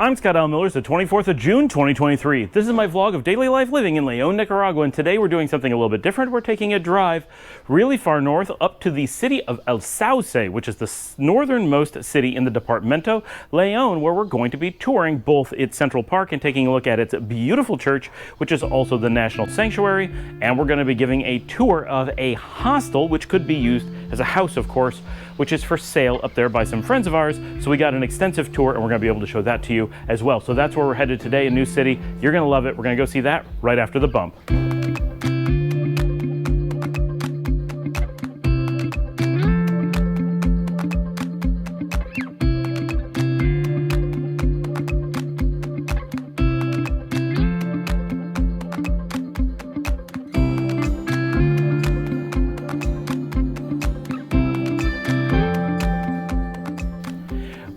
I'm Scott Al Miller. It's the 24th of June, 2023. This is my vlog of daily life living in Leon, Nicaragua, and today we're doing something a little bit different. We're taking a drive really far north up to the city of El Sauce, which is the northernmost city in the Departamento Leon, where we're going to be touring both its Central Park and taking a look at its beautiful church, which is also the national sanctuary, and we're going to be giving a tour of a hostel, which could be used as a house, of course, which is for sale up there by some friends of ours. So we got an extensive tour and we're gonna be able to show that to you as well. So that's where we're headed today in New City. You're gonna love it. We're gonna go see that right after the bump.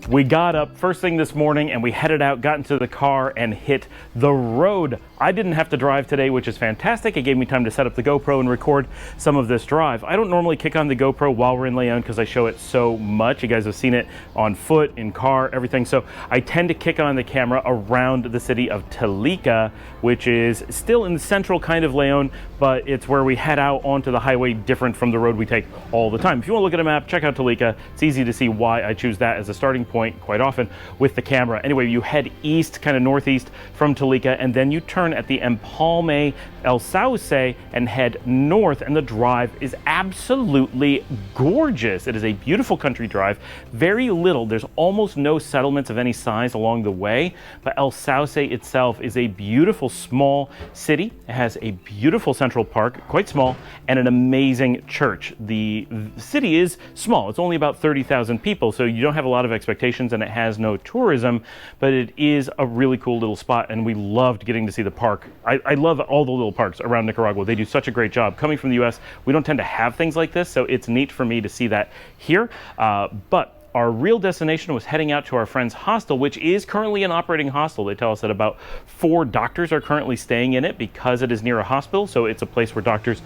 We got up first thing this morning and we headed out, got into the car and hit the road. I didn't have to drive today, which is fantastic. It gave me time to set up the GoPro and record some of this drive. I don't normally kick on the GoPro while we're in Leon because I show it so much. You guys have seen it on foot, in car, everything. So I tend to kick on the camera around the city of Tilica, which is still in the central kind of Leon, but it's where we head out onto the highway, different from the road we take all the time. If you want to look at a map, check out Tilica. It's easy to see why I choose that as a starting point quite often with the camera. Anyway, you head east, kind of northeast from Tilica, and then you turn at the Empalme El Sauce and head north, and the drive is absolutely gorgeous. It is a beautiful country drive, very little. There's almost no settlements of any size along the way, but El Sauce itself is a beautiful small city. It has a beautiful central park, quite small, and an amazing church. The city is small. It's only about 30,000 people, so you don't have a lot of expectations, and it has no tourism, but it is a really cool little spot, and we loved getting to see the park. I love all the little parks around Nicaragua. They do such a great job. Coming from the US, we don't tend to have things like this, so it's neat for me to see that here. But our real destination was heading out to our friend's hostel, which is currently an operating hostel. They tell us that about 4 doctors are currently staying in it because it is near a hospital, so it's a place where doctors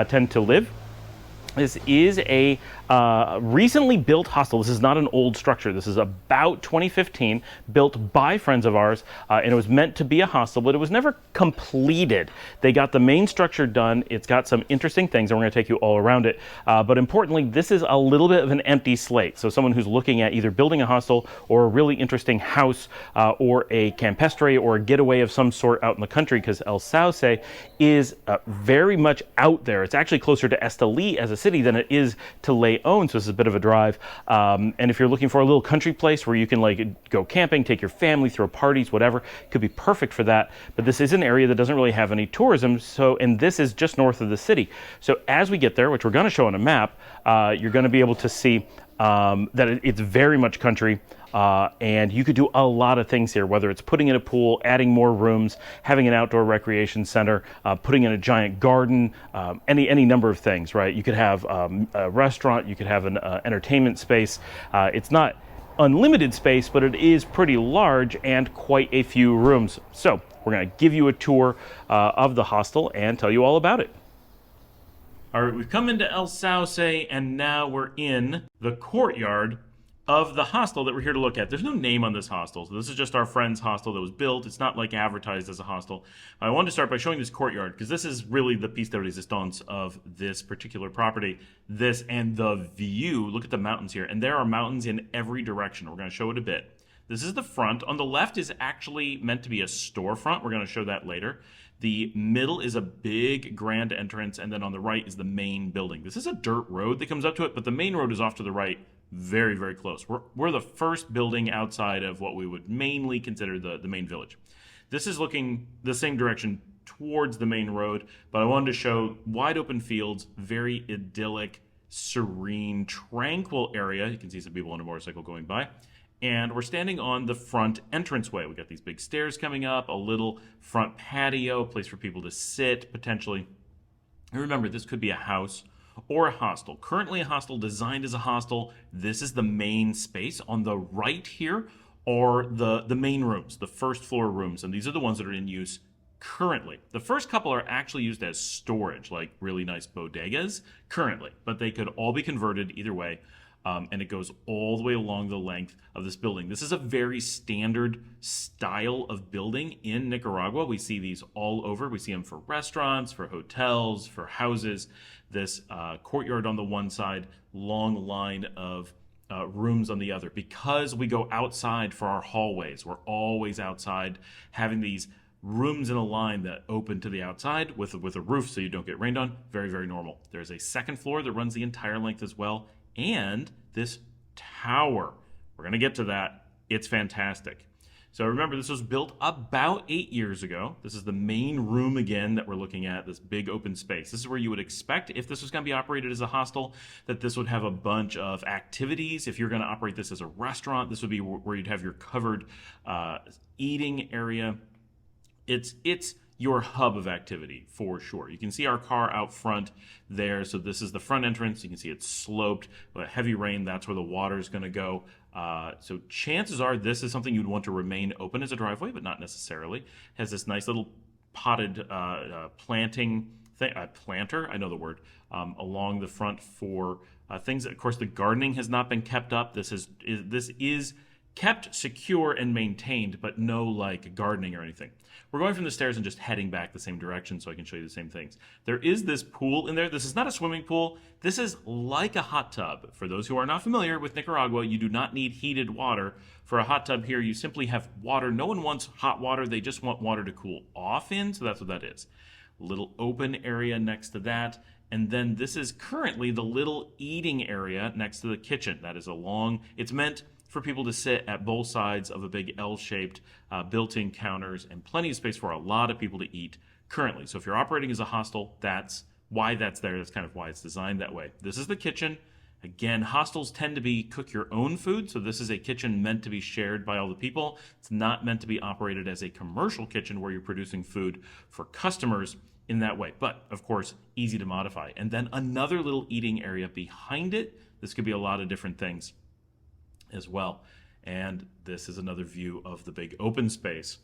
tend to live. This is a recently built hostel. This is not an old structure. This is about 2015, built by friends of ours, and it was meant to be a hostel, but it was never completed. They got the main structure done. It's got some interesting things, and we're going to take you all around it. But importantly, this is a little bit of an empty slate. So someone who's looking at either building a hostel or a really interesting house or a campestre or a getaway of some sort out in the country, because El Sauce is very much out there. It's actually closer to Esteli as a city than it is to Leon, so this is a bit of a drive. And if you're looking for a little country place where you can like go camping, take your family, throw parties, whatever, it could be perfect for that. But this is an area that doesn't really have any tourism, and this is just north of the city. So as we get there, which we're going to show on a map, you're going to be able to see that it's very much country. And you could do a lot of things here, whether it's putting in a pool, adding more rooms, having an outdoor recreation center, putting in a giant garden, any number of things, right? You could have a restaurant, you could have an entertainment space. It's not unlimited space, but it is pretty large and quite a few rooms. So we're going to give you a tour of the hostel and tell you all about it. All right, we've come into El Sauce, and now we're in the courtyard of the hostel that we're here to look at. There's no name on this hostel, so this is just our friend's hostel that was built. It's not like advertised as a hostel. I wanted to start by showing this courtyard because this is really the piece de resistance of this particular property. This and the view. Look at the mountains here, and there are mountains in every direction. We're going to show it a bit. This is the front. On the left is actually meant to be a storefront. We're going to show that later. The middle is a big grand entrance, and then on the right is the main building. This is a dirt road that comes up to it, but the main road is off to the right, very, very close. We're the first building outside of what we would mainly consider the main village. This is looking the same direction towards the main road, but I wanted to show wide open fields, very idyllic, serene, tranquil area. You can see some people on a motorcycle going by. And we're standing on the front entranceway. We got these big stairs coming up, a little front patio, a place for people to sit, potentially. And remember, this could be a house or a hostel. Currently a hostel, designed as a hostel. This is the main space. On the right here are the main rooms, the first floor rooms, and these are the ones that are in use currently. The first couple are actually used as storage, like really nice bodegas currently, but they could all be converted either way. and it goes all the way along the length of this building. This is a very standard style of building in Nicaragua. We see these all over. We see them for restaurants, for hotels, for houses. This courtyard on the one side, long line of rooms on the other. Because we go outside for our hallways, we're always outside, having these rooms in a line that open to the outside with a roof so you don't get rained on. Very, very normal. There's a second floor that runs the entire length as well. And this tower, we're going to get to that. It's fantastic. So remember, this was built about 8 years ago. This is the main room again that we're looking at, this big open space. This is where you would expect, if this was going to be operated as a hostel, that this would have a bunch of activities. If you're going to operate this as a restaurant, this would be where you'd have your covered eating area. It's your hub of activity for sure. You can see our car out front there. So this is the front entrance. You can see it's sloped. With heavy rain, that's where the water is going to go. So chances are this is something you'd want to remain open as a driveway, but not necessarily. It has this nice little potted planting thing, planter, I know the word, along the front for things. Of course, the gardening has not been kept up. This is kept secure and maintained, but no like gardening or anything. We're going from the stairs and just heading back the same direction so I can show you the same things. There is this pool in there. This is not a swimming pool. This is like a hot tub. For those who are not familiar with Nicaragua, you do not need heated water for a hot tub here. You simply have water. No one wants hot water. They just want water to cool off in, so that's what that is. Little open area next to that. And then this is currently the little eating area next to the kitchen. That is it's meant for people to sit at both sides of a big L-shaped built-in counters and plenty of space for a lot of people to eat currently. So if you're operating as a hostel, that's why that's there. That's kind of why it's designed that way. This is the kitchen. Again, hostels tend to be cook your own food. So this is a kitchen meant to be shared by all the people. It's not meant to be operated as a commercial kitchen where you're producing food for customers in that way. But of course, easy to modify. And then another little eating area behind it. This could be a lot of different things as well. And this is another view of the big open space.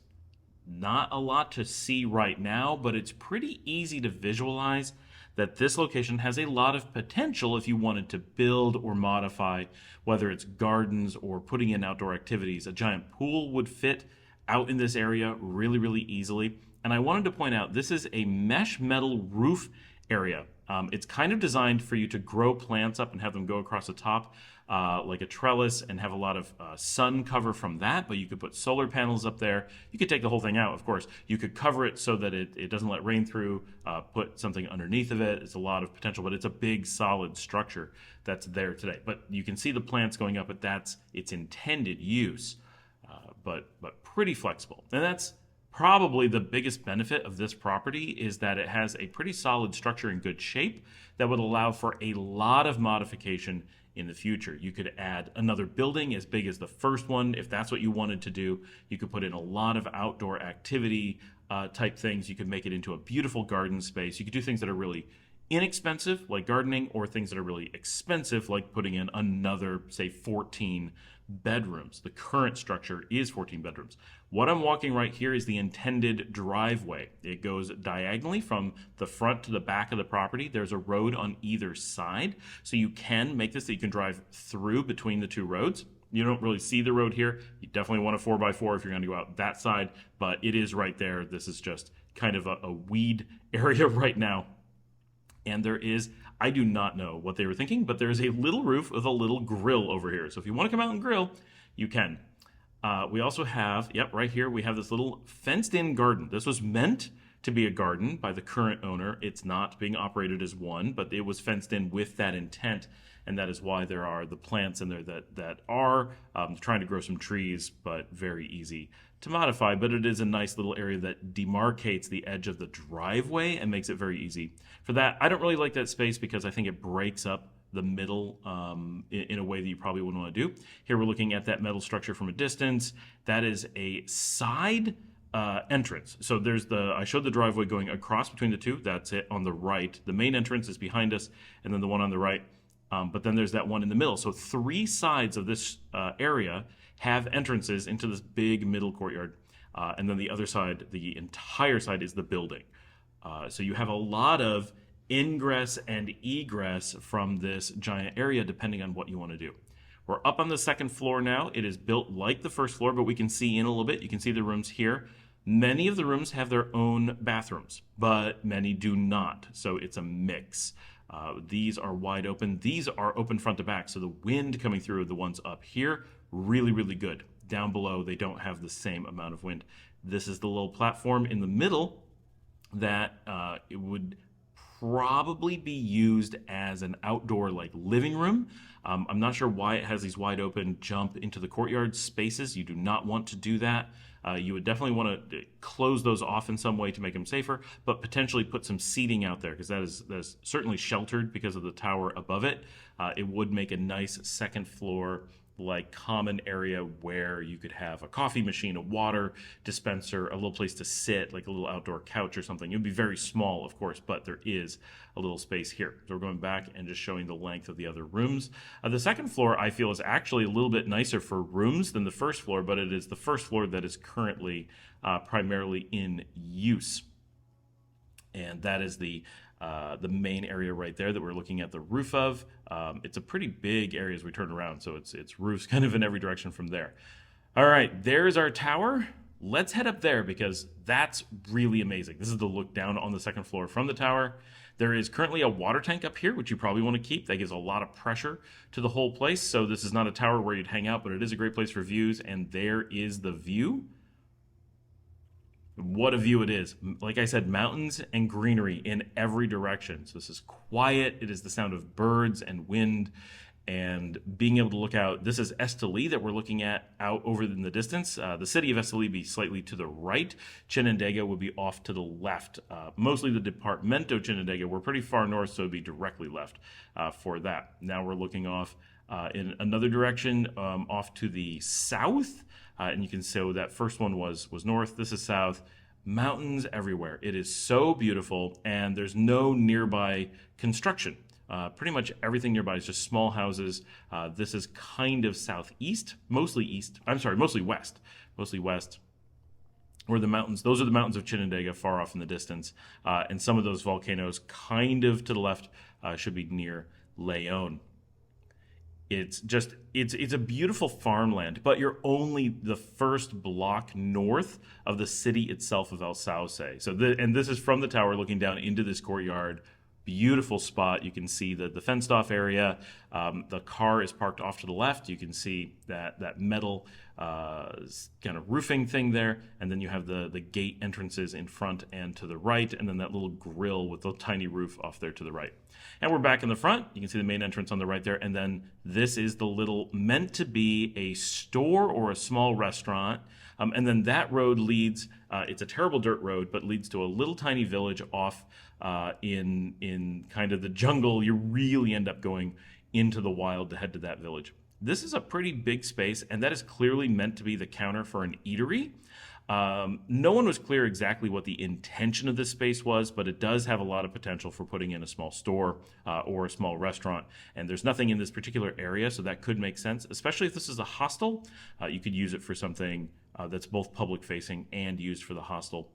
Not a lot to see right now, but it's pretty easy to visualize that this location has a lot of potential if you wanted to build or modify, whether it's gardens or putting in outdoor activities. A giant pool would fit out in this area really, really easily. And I wanted to point out, this is a mesh metal roof area. It's kind of designed for you to grow plants up and have them go across the top like a trellis and have a lot of sun cover from that, but you could put solar panels up there. You could take the whole thing out, of course. You could cover it so that it doesn't let rain through, put something underneath of it. It's a lot of potential, but it's a big solid structure that's there today. But you can see the plants going up, but that's its intended use, but pretty flexible. And that's probably the biggest benefit of this property, is that it has a pretty solid structure in good shape that would allow for a lot of modification in the future. You could add another building as big as the first one if that's what you wanted to do. You could put in a lot of outdoor activity type things. You could make it into a beautiful garden space. You could do things that are really inexpensive, like gardening, or things that are really expensive, like putting in another, say, 14 bedrooms. The current structure is 14 bedrooms. What I'm walking right here is the intended driveway. It goes diagonally from the front to the back of the property. There's a road on either side, so you can make this that you can drive through between the two roads. You don't really see the road here. You definitely want a 4x4 if you're going to go out that side, but it is right there. This is just kind of a weed area right now. And there is, I do not know what they were thinking, but there's a little roof with a little grill over here. So if you want to come out and grill, you can. We also have, right here, we have this little fenced-in garden. This was meant to be a garden by the current owner. It's not being operated as one, but it was fenced in with that intent, and that is why there are the plants in there that are trying to grow some trees, but very easy to modify. But it is a nice little area that demarcates the edge of the driveway and makes it very easy for that. I don't really like that space because I think it breaks up the middle in a way that you probably wouldn't want to do. Here we're looking at that metal structure from a distance. That is a side entrance. So there's I showed the driveway going across between the two. That's it on the right. The main entrance is behind us, and then the one on the right. But then there's that one in the middle. So three sides of this area have entrances into this big middle courtyard. And then the other side, the entire side, is the building. So you have a lot of ingress and egress from this giant area depending on what you want to do. We're up on the second floor now. It is built like the first floor, but we can see in a little bit. You can see the rooms here. Many of the rooms have their own bathrooms, but many do not. So it's a mix. These are wide open. These are open front to back. So the wind coming through the ones up here, really, really good. Down below, they don't have the same amount of wind. This is the little platform in the middle that it would probably be used as an outdoor like living room. I'm not sure why it has these wide open jump into the courtyard spaces. You do not want to do that. You would definitely want to close those off in some way to make them safer, but potentially put some seating out there because that is certainly sheltered because of the tower above it. It would make a nice second floor like common area where you could have a coffee machine, a water dispenser, a little place to sit, like a little outdoor couch or something. It would be very small, of course, but there is a little space here. So we're going back and just showing the length of the other rooms. The second floor, I feel, is actually a little bit nicer for rooms than the first floor, but it is the first floor that is currently primarily in use. And that is the main area right there that we're looking at the roof of. It's a pretty big area as we turn around, so it's roofs kind of in every direction from there. All right, there's our tower. Let's head up there because that's really amazing. This is the look down on the second floor from the tower. There is currently a water tank up here, which you probably want to keep. That gives a lot of pressure to the whole place. So this is not a tower where you'd hang out, but it is a great place for views. And there is the view. What a view it is. Like I said, mountains and greenery in every direction. So this is quiet. It is the sound of birds and wind and being able to look out. This is Esteli that we're looking at out over in the distance. The city of Esteli would be slightly to the right. Chinandega would be off to the left. Mostly the Departamento Chinandega. We're pretty far north, so it would be directly left for that. Now we're looking off in another direction off to the south. And you can see that first one was north. This is south. Mountains everywhere. It is so beautiful, and there's no nearby construction. Pretty much everything nearby is just small houses. This is kind of southeast, mostly west. Mostly west. Where the mountains, those are the mountains of Chinandega, far off in the distance. And some of those volcanoes kind of to the left should be near Leon. It's a beautiful farmland, but you're only the first block north of the city itself of El Sauce. And this is from the tower looking down into this courtyard. Beautiful spot. You can see the fenced off area. The car is parked off to the left. You can see that metal kind of roofing thing there. And then you have the gate entrances in front and to the right. And then that little grill with the tiny roof off there to the right. And we're back in the front. You can see the main entrance on the right there. And then this is the little meant to be a store or a small restaurant. And then that road leads, it's a terrible dirt road, but leads to a little tiny village off in kind of the jungle. You really end up going into the wild to head to that village. This is a pretty big space, and that is clearly meant to be the counter for an eatery. No one was clear exactly what the intention of this space was, but it does have a lot of potential for putting in a small store or a small restaurant. And there's nothing in this particular area, so that could make sense, especially if this is a hostel. You could use it for something that's both public-facing and used for the hostel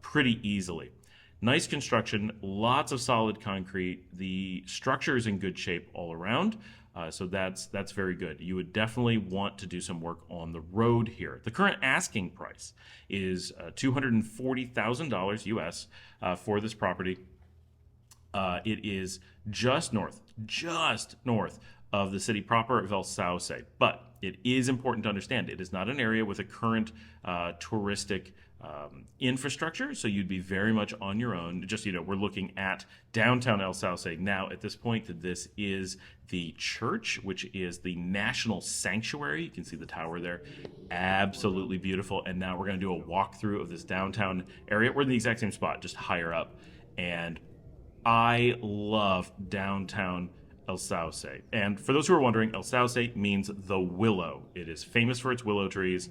pretty easily. Nice construction, lots of solid concrete. The structure is in good shape all around. So that's very good. You would definitely want to do some work on the road here. The current asking price is $240,000 US for this property. It is just north of the city proper of El Sauce. But it is important to understand it is not an area with a current touristic infrastructure, so you'd be very much on your own. Just, we're looking at downtown El Sauce now at this point. This is the church, which is the National Sanctuary. You can see the tower there. Absolutely beautiful. And now we're going to do a walkthrough of this downtown area. We're in the exact same spot, just higher up. And I love downtown El Sauce. And for those who are wondering, El Sauce means the willow. It is famous for its willow trees.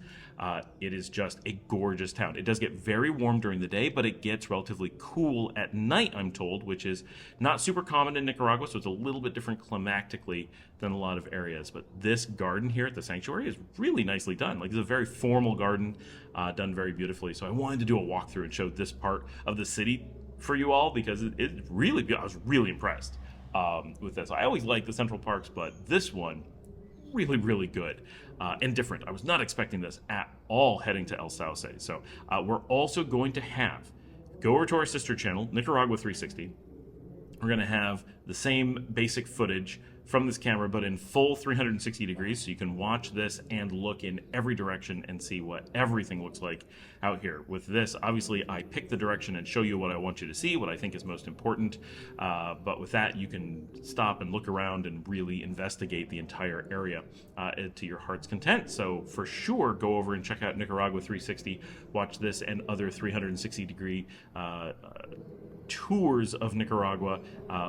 It is just a gorgeous town. It does get very warm during the day, but it gets relatively cool at night, I'm told, which is not super common in Nicaragua, so it's a little bit different climatically than a lot of areas. But this garden here at the sanctuary is really nicely done. Like, it's a very formal garden, done very beautifully. So I wanted to do a walkthrough and show this part of the city for you all because it really, I was really impressed with this. I always like the Central Parks, but this one, really, really good and different. I was not expecting this at all heading to El Sauce. So we're also going to have, go over to our sister channel, Nicaragua 360. We're going to have the same basic footage from this camera, but in full 360 degrees, so you can watch this and look in every direction and see what everything looks like out here. With this, obviously, I pick the direction and show you what I want you to see, what I think is most important, but with that, you can stop and look around and really investigate the entire area to your heart's content. So for sure, go over and check out Nicaragua 360, watch this and other 360 degree tours of Nicaragua.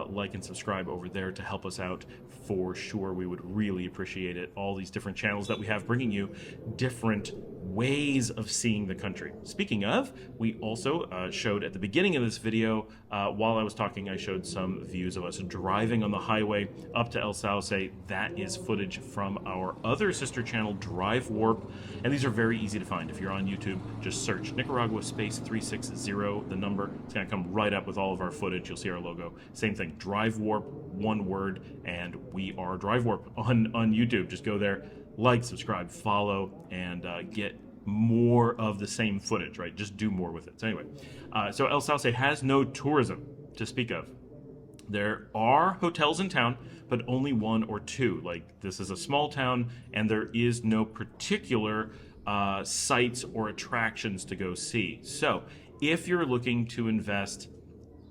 Like and subscribe over there to help us out for sure. We would really appreciate it. All these different channels that we have bringing you different ways of seeing the country. Speaking of, we also showed at the beginning of this video, while I was talking, I showed some views of us driving on the highway up to El Sauce. That is footage from our other sister channel, Drive Warp, and these are very easy to find. If you're on YouTube, just search Nicaragua space 360, the number. It's gonna come right up with all of our footage. You'll see our logo. Same thing, Drive Warp, one word, and we are Drive Warp on YouTube. Just go there, like, subscribe, follow, and get more of the same footage, right? Just do more with it. So anyway, so El Sauce has no tourism to speak of. There are hotels in town, but only one or two. Like, this is a small town, and there is no particular sites or attractions to go see. So if you're looking to invest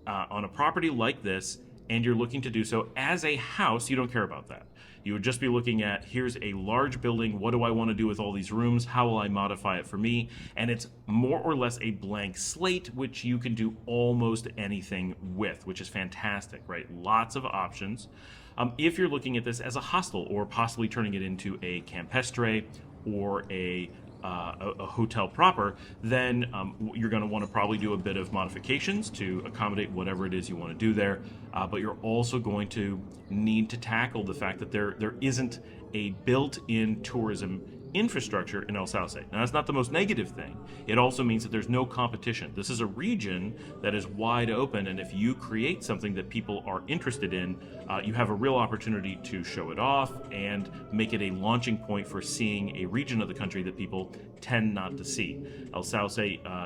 on a property like this, and you're looking to do so as a house, you don't care about that. You would just be looking at, here's a large building, what do I want to do with all these rooms, how will I modify it for me? And it's more or less a blank slate, which you can do almost anything with, which is fantastic, right? Lots of options. If you're looking at this as a hostel, or possibly turning it into a campestre or a hotel proper, then you're going to want to probably do a bit of modifications to accommodate whatever it is you want to do there. But you're also going to need to tackle the fact that there isn't a built-in tourism infrastructure in El Sauce. Now, that's not the most negative thing. It also means that there's no competition. This is a region that is wide open, and if you create something that people are interested in, you have a real opportunity to show it off and make it a launching point for seeing a region of the country that people tend not to see. El Sauce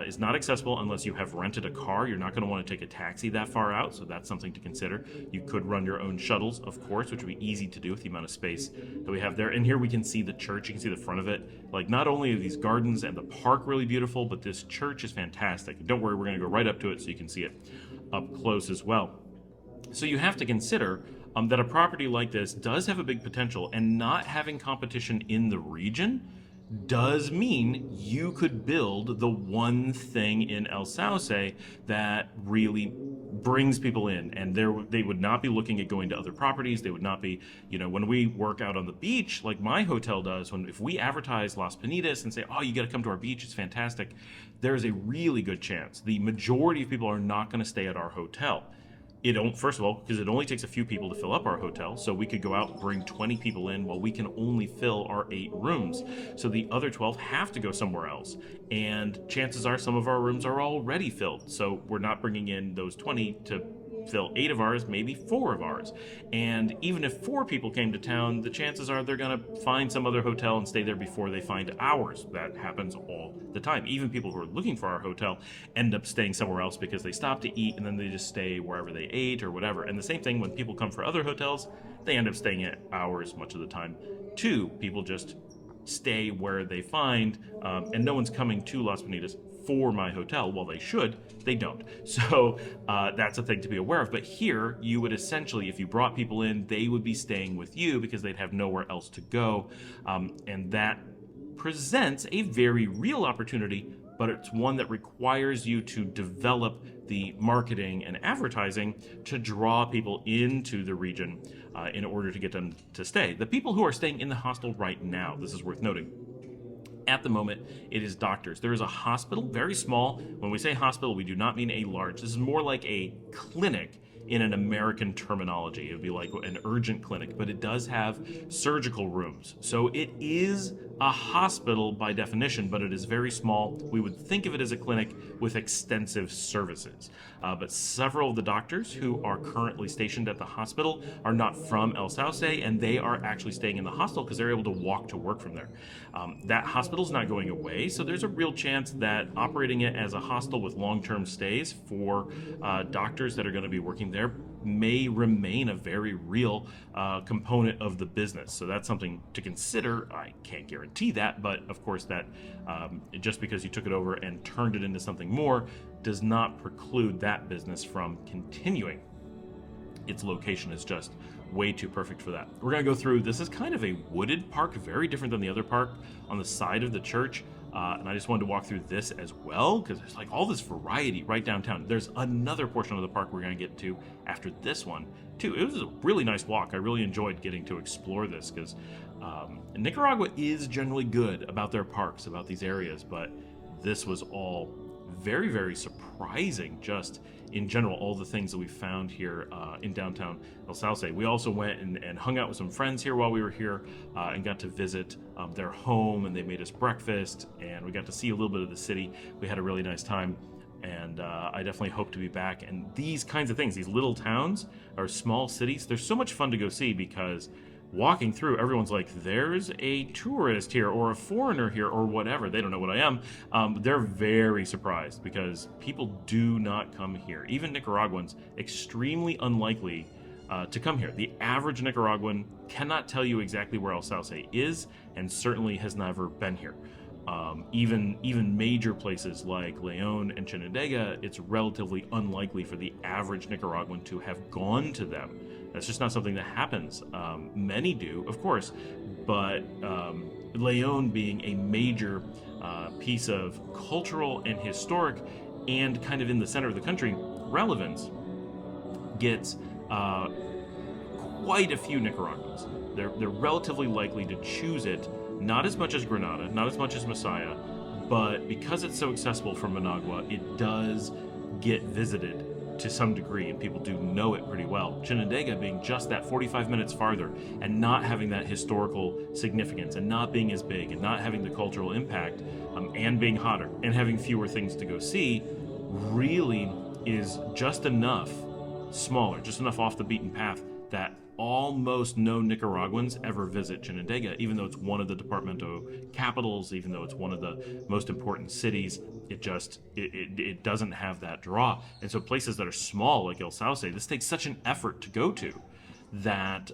is not accessible unless you have rented a car. You're not going to want to take a taxi that far out, so that's something to consider. You could run your own shuttles, of course, which would be easy to do with the amount of space that we have there. And here we can see the church. You can see the front of it. Like, not only are these gardens and the park really beautiful, but this church is fantastic. Don't worry, we're going to go right up to it so you can see it up close as well. So you have to consider that a property like this does have a big potential, and not having competition in the region does mean you could build the one thing in El Sauce that really brings people in, and they would not be looking at going to other properties. They would not be, when we work out on the beach, like my hotel does, if we advertise Las Piñitas and say, oh, you got to come to our beach, it's fantastic, there's a really good chance the majority of people are not going to stay at our hotel. First of all, because it only takes a few people to fill up our hotel, so we could go out, bring 20 people in while we can only fill our 8 rooms. So the other 12 have to go somewhere else. And chances are some of our rooms are already filled. So we're not bringing in those 20 to fill 8 of ours, maybe 4 of ours. And even if 4 people came to town, the chances are they're going to find some other hotel and stay there before they find ours. That happens all the time. Even people who are looking for our hotel end up staying somewhere else because they stop to eat and then they just stay wherever they ate or whatever. And the same thing when people come for other hotels, they end up staying at ours much of the time too. People just stay where they find, and no one's coming to Las Piñitas for my hotel. Well, they should, they don't. So that's a thing to be aware of. But here, you would essentially, if you brought people in, they would be staying with you because they'd have nowhere else to go. And that presents a very real opportunity, but it's one that requires you to develop the marketing and advertising to draw people into the region in order to get them to stay. The people who are staying in the hostel right now, this is worth noting, at the moment, it is doctors. There is a hospital, very small. When we say hospital, we do not mean a large. This is more like a clinic in an American terminology. It would be like an urgent clinic, but it does have surgical rooms. So it is a hospital by definition, but it is very small. We would think of it as a clinic with extensive services. But several of the doctors who are currently stationed at the hospital are not from El Sauce, and they are actually staying in the hostel because they're able to walk to work from there. That hospital's not going away, so there's a real chance that operating it as a hostel with long-term stays for doctors that are going to be working there may remain a very real component of the business. So that's something to consider. I can't guarantee that, but of course that just because you took it over and turned it into something more does not preclude that business from continuing. Its location is just way too perfect for that. We're going to go through, this is kind of a wooded park, very different than the other park on the side of the church. And I just wanted to walk through this as well because there's like all this variety right downtown. There's another portion of the park we're going to get to after this one too. It was a really nice walk. I really enjoyed getting to explore this because Nicaragua is generally good about their parks, about these areas, but this was all very, very surprising just in general, all the things that we found here in downtown El Sauce. We also went and hung out with some friends here while we were here and got to visit their home, and they made us breakfast, and we got to see a little bit of the city. We had a really nice time, and I definitely hope to be back. And these kinds of things, these little towns or small cities, they're so much fun to go see because walking through, everyone's like, there's a tourist here or a foreigner here or whatever. They don't know what I am. They're very surprised because people do not come here. Even Nicaraguans, extremely unlikely to come here. The average Nicaraguan cannot tell you exactly where El Sauce is and certainly has never been here. Even major places like Leon and Chinandega, it's relatively unlikely for the average Nicaraguan to have gone to them. That's just not something that happens. Many do, of course, but Leon being a major piece of cultural and historic and kind of in the center of the country relevance gets quite a few Nicaraguans. They're relatively likely to choose it, not as much as Granada, not as much as Masaya, but because it's so accessible from Managua, it does get visited to some degree, and people do know it pretty well. Chinandega being just that 45 minutes farther and not having that historical significance and not being as big and not having the cultural impact and being hotter and having fewer things to go see really is just enough smaller, just enough off the beaten path that almost no Nicaraguans ever visit Chinandega, even though it's one of the departamento capitals, even though it's one of the most important cities. It doesn't have that draw. And so places that are small like El Sauce, this takes such an effort to go to that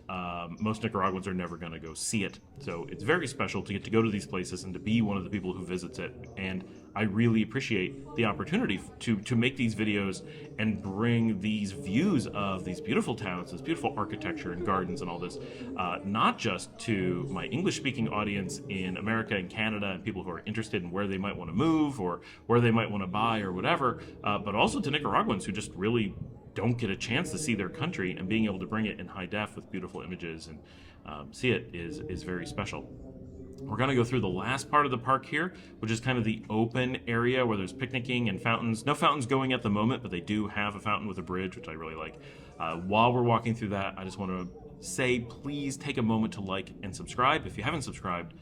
most Nicaraguans are never going to go see it. So it's very special to get to go to these places and to be one of the people who visits it. And I really appreciate the opportunity to make these videos and bring these views of these beautiful towns, this beautiful architecture and gardens and all this, not just to my English-speaking audience in America and Canada and people who are interested in where they might want to move or where they might want to buy or whatever, but also to Nicaraguans who just really don't get a chance to see their country, and being able to bring it in high def with beautiful images and see it is very special. We're going to go through the last part of the park here, which is kind of the open area where there's picnicking and fountains. No fountains going at the moment, but they do have a fountain with a bridge, which I really like. While we're walking through that, I just want to say, please take a moment to like and subscribe. If you haven't subscribed,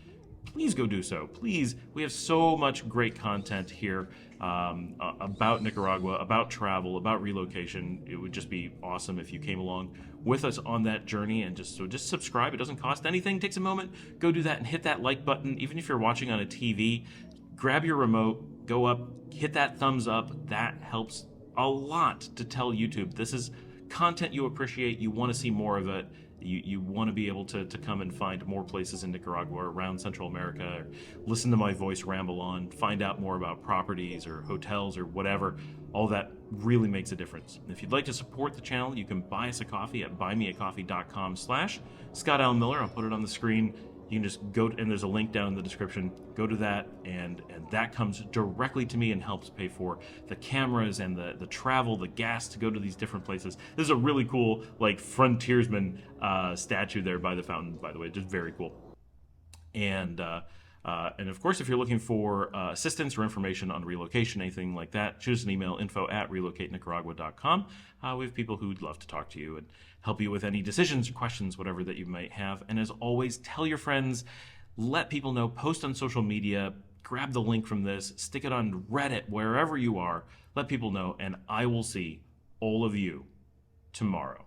please go do so. Please, we have so much great content here about Nicaragua, about travel, about relocation. It would just be awesome if you came along with us on that journey, and just subscribe. It doesn't cost anything. Takes a moment. Go do that and hit that like button. Even if you're watching on a TV, grab your remote, go up, hit that thumbs up. That helps a lot to tell YouTube this is content you appreciate. You want to see more of it. You want to be able to come and find more places in Nicaragua or around Central America, or listen to my voice ramble on, find out more about properties or hotels or whatever. All that really makes a difference. And if you'd like to support the channel, you can buy us a coffee at buymeacoffee.com/Scott Allen Miller. I'll put it on the screen. You can just go, and there's a link down in the description. Go to that, and that comes directly to me and helps pay for the cameras and the travel, the gas to go to these different places. This is a really cool, like, frontiersman statue there by the fountain, by the way, just very cool. And of course, if you're looking for assistance or information on relocation, anything like that, shoot us an email, info@relocatenicaragua.com. We have people who'd love to talk to you and help you with any decisions or questions, whatever that you might have. And as always, tell your friends, Let people know, post on social media, grab the link from this, stick it on Reddit, wherever you are. Let people know, and I will see all of you tomorrow.